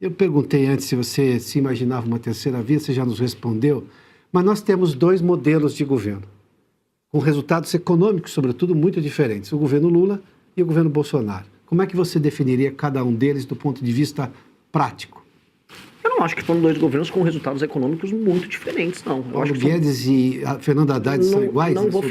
Eu perguntei antes se você se imaginava uma terceira via, você já nos respondeu, mas nós temos dois modelos de governo, com resultados econômicos, sobretudo, muito diferentes. O governo Lula e o governo Bolsonaro. Como é que você definiria cada um deles do ponto de vista prático? Eu não acho que foram dois governos com resultados econômicos muito diferentes, não. Paulo Guedes e a Fernando Haddad são iguais? Não vou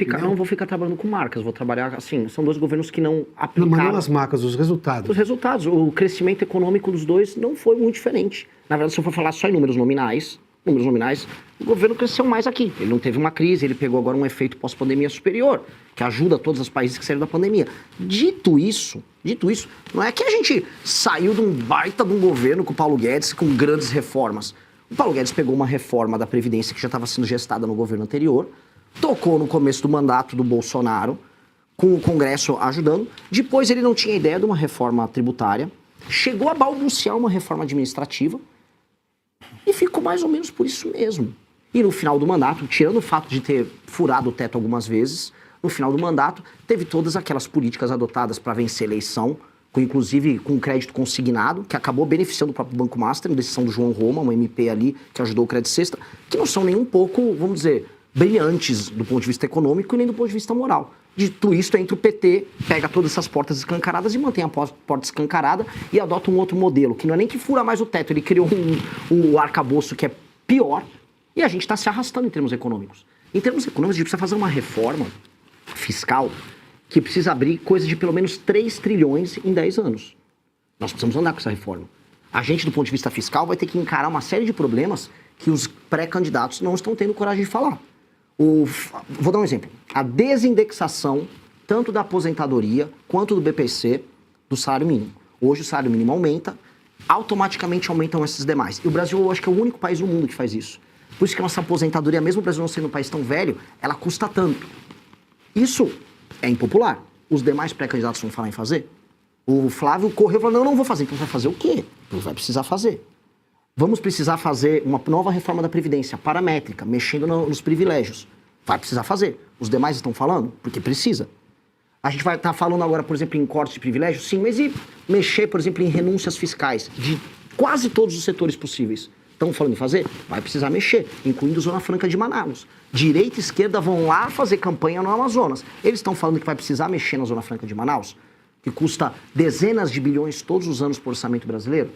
ficar trabalhando com marcas, vou trabalhar assim, são dois governos que não aplicaram... Não, mas não as marcas, os resultados. Os resultados, o crescimento econômico dos dois não foi muito diferente. Na verdade, se eu for falar só em números nominais, o governo cresceu mais aqui. Ele não teve uma crise, ele pegou agora um efeito pós-pandemia superior, que ajuda todos os países que saíram da pandemia. Dito isso, não é que a gente saiu de um baita de um governo com o Paulo Guedes com grandes reformas. O Paulo Guedes pegou uma reforma da Previdência que já estava sendo gestada no governo anterior, tocou no começo do mandato do Bolsonaro, com o Congresso ajudando. Depois ele não tinha ideia de uma reforma tributária, chegou a balbuciar uma reforma administrativa, e ficou mais ou menos por isso mesmo. E no final do mandato, tirando o fato de ter furado o teto algumas vezes, no final do mandato, teve todas aquelas políticas adotadas para vencer a eleição, inclusive com crédito consignado, que acabou beneficiando o próprio Banco Master, em decisão do João Roma, um MP ali, que ajudou o Crédito Sexta, que não são nem um pouco, vamos dizer, brilhantes do ponto de vista econômico e nem do ponto de vista moral. Dito isto, entra o PT, pega todas essas portas escancaradas e mantém a porta escancarada e adota um outro modelo, que não é nem que fura mais o teto, ele criou um arcabouço que é pior e a gente está se arrastando em termos econômicos. Em termos econômicos, a gente precisa fazer uma reforma fiscal que precisa abrir coisa de pelo menos 3 trilhões em 10 anos. Nós precisamos andar com essa reforma. A gente, do ponto de vista fiscal, vai ter que encarar uma série de problemas que os pré-candidatos não estão tendo coragem de falar. Vou dar um exemplo. A desindexação, tanto da aposentadoria quanto do BPC, do salário mínimo. Hoje o salário mínimo aumenta, automaticamente aumentam esses demais. E o Brasil, eu acho que é o único país do mundo que faz isso. Por isso que a nossa aposentadoria, mesmo o Brasil não sendo um país tão velho, ela custa tanto. Isso é impopular. Os demais pré-candidatos vão falar em fazer. O Flávio correu e falou, não vou fazer. Então vai fazer o quê? Não vai precisar fazer. Vamos precisar fazer uma nova reforma da Previdência, paramétrica, mexendo nos privilégios. Vai precisar fazer. Os demais estão falando? Porque precisa. A gente vai estar falando agora, por exemplo, em cortes de privilégios? Sim, mas e mexer, por exemplo, em renúncias fiscais de quase todos os setores possíveis? Estão falando em fazer? Vai precisar mexer, incluindo Zona Franca de Manaus. Direita e esquerda vão lá fazer campanha no Amazonas. Eles estão falando que vai precisar mexer na Zona Franca de Manaus, que custa dezenas de bilhões todos os anos por orçamento brasileiro?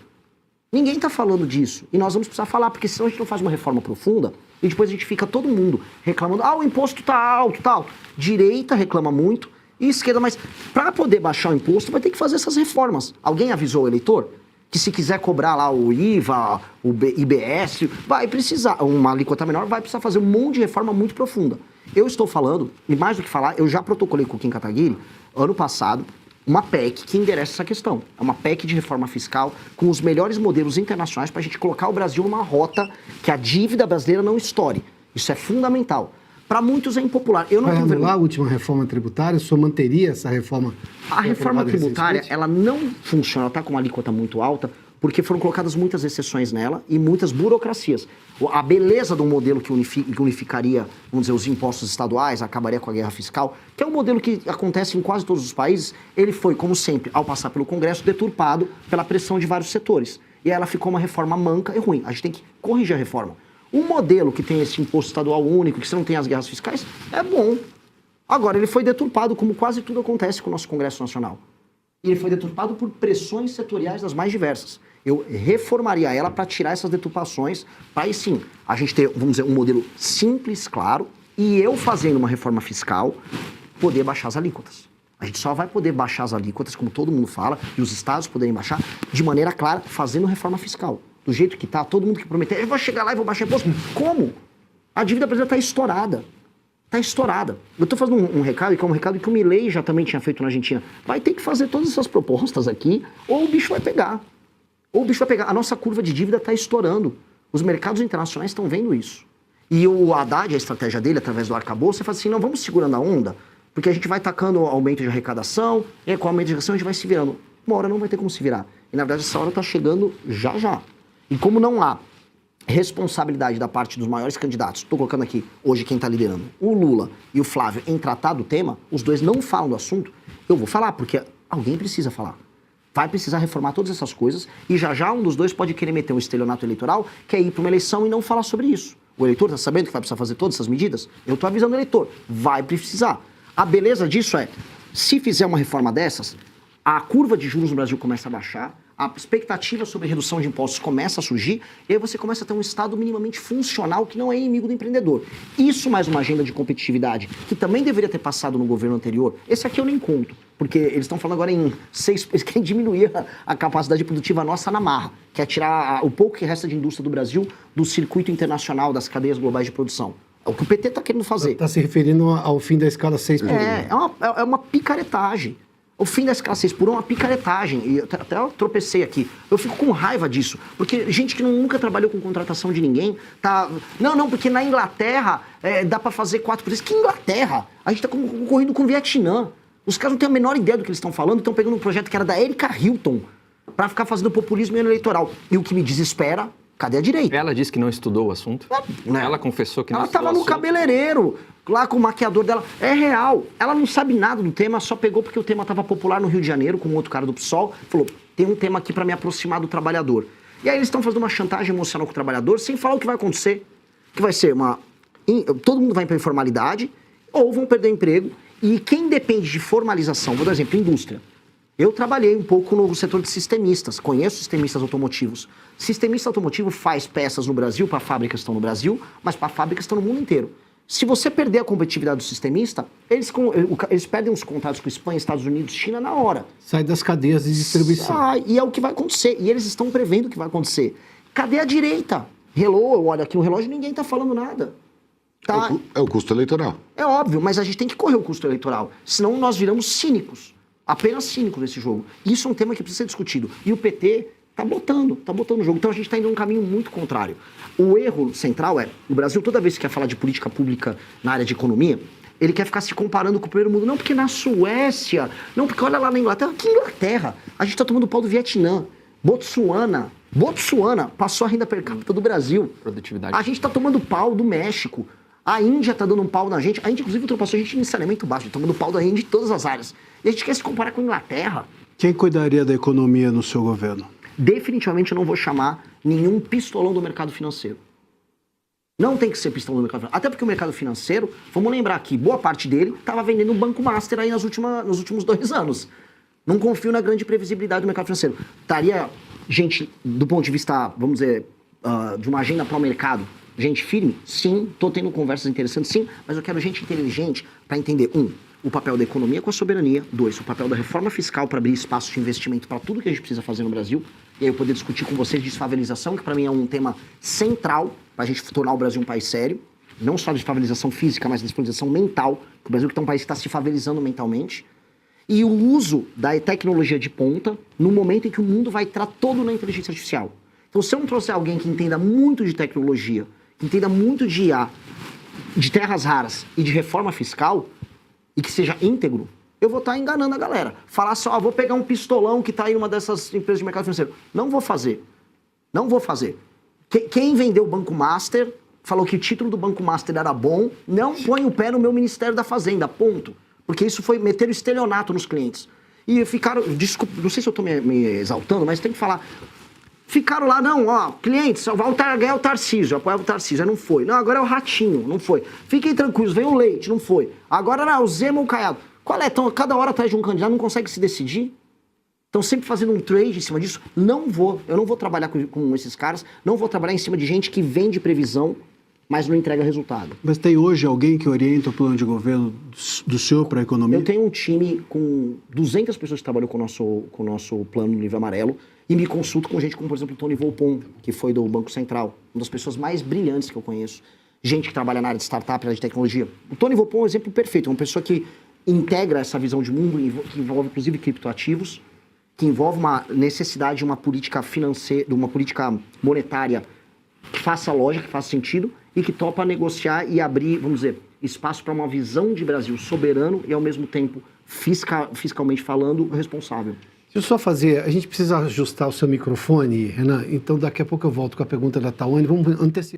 Ninguém está falando disso. E nós vamos precisar falar, porque senão a gente não faz uma reforma profunda e depois a gente fica todo mundo reclamando, o imposto tá alto, tá alto. Direita reclama muito e esquerda, mas para poder baixar o imposto vai ter que fazer essas reformas. Alguém avisou o eleitor que se quiser cobrar lá o IVA, o IBS, vai precisar, uma alíquota menor, vai precisar fazer um monte de reforma muito profunda. Eu estou falando, e mais do que falar, eu já protocolei com o Kim Kataguiri, ano passado, uma PEC que endereça essa questão. É uma PEC de reforma fiscal com os melhores modelos internacionais para a gente colocar o Brasil numa rota que a dívida brasileira não estoure. Isso é fundamental. Para muitos é impopular. Eu não Vai anular a última reforma tributária? O senhor manteria essa reforma? A reforma tributária, ela não funciona, ela está com uma alíquota muito alta, porque foram colocadas muitas exceções nela e muitas burocracias. A beleza de um modelo que unificaria, vamos dizer, os impostos estaduais, acabaria com a guerra fiscal, que é um modelo que acontece em quase todos os países, ele foi, como sempre, ao passar pelo Congresso, deturpado pela pressão de vários setores. E aí ela ficou uma reforma manca e ruim. A gente tem que corrigir a reforma. Um modelo que tem esse imposto estadual único, que você não tem as guerras fiscais, é bom. Agora, ele foi deturpado, como quase tudo acontece com o nosso Congresso Nacional. E ele foi deturpado por pressões setoriais das mais diversas. Eu reformaria ela para tirar essas deturpações, para aí sim, a gente ter, vamos dizer, um modelo simples, claro, e eu fazendo uma reforma fiscal, poder baixar as alíquotas. A gente só vai poder baixar as alíquotas, como todo mundo fala, e os estados poderem baixar, de maneira clara, fazendo reforma fiscal. Do jeito que está, todo mundo que prometer, eu vou chegar lá e vou baixar imposto. Como? A dívida brasileira está estourada. Está estourada. Eu estou fazendo um recado, que é um recado que o Milei já também tinha feito na Argentina. Vai ter que fazer todas essas propostas aqui, ou o bicho vai pegar. Ou o bicho vai pegar. A nossa curva de dívida está estourando. Os mercados internacionais estão vendo isso. E o Haddad, a estratégia dele, através do arcabouço, você fala assim, não, vamos segurando a onda, porque a gente vai tacando aumento de arrecadação, e com o aumento de arrecadação a gente vai se virando. Uma hora não vai ter como se virar. E na verdade essa hora está chegando já já. E como não há responsabilidade da parte dos maiores candidatos, estou colocando aqui hoje quem está liderando, o Lula e o Flávio, em tratar do tema, os dois não falam do assunto, eu vou falar, porque alguém precisa falar. vai precisar reformar todas essas coisas e já um dos dois pode querer meter um estelionato eleitoral, que é ir para uma eleição e não falar sobre isso. O eleitor está sabendo que vai precisar fazer todas essas medidas? Eu estou avisando o eleitor, vai precisar. A beleza disso é, se fizer uma reforma dessas, a curva de juros no Brasil começa a baixar, a expectativa sobre redução de impostos começa a surgir, e aí você começa a ter um Estado minimamente funcional que não é inimigo do empreendedor. Isso mais uma agenda de competitividade, que também deveria ter passado no governo anterior, esse aqui eu nem conto, porque eles estão falando agora em eles querem diminuir a capacidade produtiva nossa na marra, que é tirar o pouco que resta de indústria do Brasil do circuito internacional das cadeias globais de produção. É o que o PT está querendo fazer. Está se referindo ao fim da escala 6 por 1. É uma picaretagem. O fim da escala 6 por 1 é uma picaretagem. E até eu tropecei aqui. Eu fico com raiva disso. Porque gente que nunca trabalhou com contratação de ninguém tá... Não, porque na Inglaterra dá pra fazer 4 por 3. Que Inglaterra? A gente tá concorrendo com o Vietnã. Os caras não têm a menor ideia do que eles estão falando. Estão pegando um projeto que era da Erika Hilton pra ficar fazendo populismo eleitoral. E o que me desespera, cadê a direita? Ela disse que não estudou o assunto? Ela confessou que não estudou o assunto. Ela tava no cabeleireiro, lá com o maquiador dela. É real. Ela não sabe nada do tema, só pegou porque o tema estava popular no Rio de Janeiro, com um outro cara do PSOL. Falou, tem um tema aqui para me aproximar do trabalhador. E aí eles estão fazendo uma chantagem emocional com o trabalhador, sem falar o que vai acontecer. Que vai ser todo mundo vai para informalidade, ou vão perder emprego. E quem depende de formalização, vou dar um exemplo, indústria. Eu trabalhei um pouco no setor de sistemistas, conheço sistemistas automotivos. Sistemista automotivo faz peças no Brasil, para fábricas que estão no Brasil, mas para fábricas que estão no mundo inteiro. Se você perder a competitividade do sistemista, eles perdem os contatos com Espanha, Estados Unidos, China na hora. Sai das cadeias de distribuição. E é o que vai acontecer. E eles estão prevendo o que vai acontecer. Cadê a direita? Hello, olha aqui o relógio, ninguém está falando nada. Tá? É o custo eleitoral. É óbvio, mas a gente tem que correr o custo eleitoral. Senão nós viramos cínicos. Apenas cínicos nesse jogo. Isso é um tema que precisa ser discutido. E o PT tá botando o jogo. Então a gente está indo num caminho muito contrário. O erro central é, o Brasil, toda vez que quer falar de política pública na área de economia, ele quer ficar se comparando com o primeiro mundo. Não, porque na Suécia, não, porque olha lá na Inglaterra. Que Inglaterra? A gente está tomando pau do Vietnã. Botsuana passou a renda per capita do Brasil. Produtividade. A gente está tomando pau do México. A Índia está dando um pau na gente. A Índia, inclusive, ultrapassou a gente em saneamento baixo. Tomando pau da Índia em todas as áreas. E a gente quer se comparar com a Inglaterra. Quem cuidaria da economia no seu governo? Definitivamente eu não vou chamar nenhum pistolão do mercado financeiro. Não tem que ser pistolão do mercado financeiro. Até porque o mercado financeiro, vamos lembrar que boa parte dele estava vendendo um Banco Master aí nos últimos 2 anos. Não confio na grande previsibilidade do mercado financeiro. Estaria gente, do ponto de vista, vamos dizer, de uma agenda para o mercado, gente firme? Sim. Estou tendo conversas interessantes, sim. Mas eu quero gente inteligente para entender, o papel da economia com a soberania. 2, o papel da reforma fiscal para abrir espaço de investimento para tudo que a gente precisa fazer no Brasil. E aí eu poder discutir com vocês desfavelização, que para mim é um tema central para a gente tornar o Brasil um país sério. Não só de desfavelização física, mas de desfavelização mental. O Brasil que é um país que está se favelizando mentalmente. E o uso da tecnologia de ponta no momento em que o mundo vai entrar todo na inteligência artificial. Então, se eu não trouxer alguém que entenda muito de tecnologia, que entenda muito de IA, de terras raras e de reforma fiscal, e que seja íntegro, eu vou estar enganando a galera. Falar só, vou pegar um pistolão que está aí em uma dessas empresas de mercado financeiro. Não vou fazer. Não vou fazer. Quem vendeu o Banco Master, falou que o título do Banco Master era bom, não põe o pé no meu Ministério da Fazenda, ponto. Porque isso foi meter o estelionato nos clientes. E ficaram, desculpa, não sei se eu estou me exaltando, mas tem que falar. Ficaram lá, clientes, ganhar o Tarcísio, apoiava o Tarcísio, aí não foi. Não, agora é o Ratinho, não foi. Fiquem tranquilos, vem o Leite, não foi. Agora era o Zema ou o Caiado. Qual é? Então, cada hora atrás de um candidato, não consegue se decidir? Estão sempre fazendo um trade em cima disso. Eu não vou trabalhar com esses caras, não vou trabalhar em cima de gente que vende previsão, mas não entrega resultado. Mas tem hoje alguém que orienta o plano de governo do senhor para a economia? Eu tenho um time com 200 pessoas que trabalham com o nosso plano no nível amarelo e me consulto com gente como, por exemplo, o Tony Volpon, que foi do Banco Central, uma das pessoas mais brilhantes que eu conheço. Gente que trabalha na área de startup, na área de tecnologia. O Tony Volpon é um exemplo perfeito, é uma pessoa que integra essa visão de mundo, que envolve inclusive criptoativos, que envolve uma necessidade de uma política financeira, de uma política monetária que faça lógica, que faça sentido e que topa negociar e abrir, vamos dizer, espaço para uma visão de Brasil soberano e ao mesmo tempo fiscalmente falando responsável. Deixa eu só fazer, a gente precisa ajustar o seu microfone, Renan, então daqui a pouco eu volto com a pergunta da Tawane, vamos antecipar.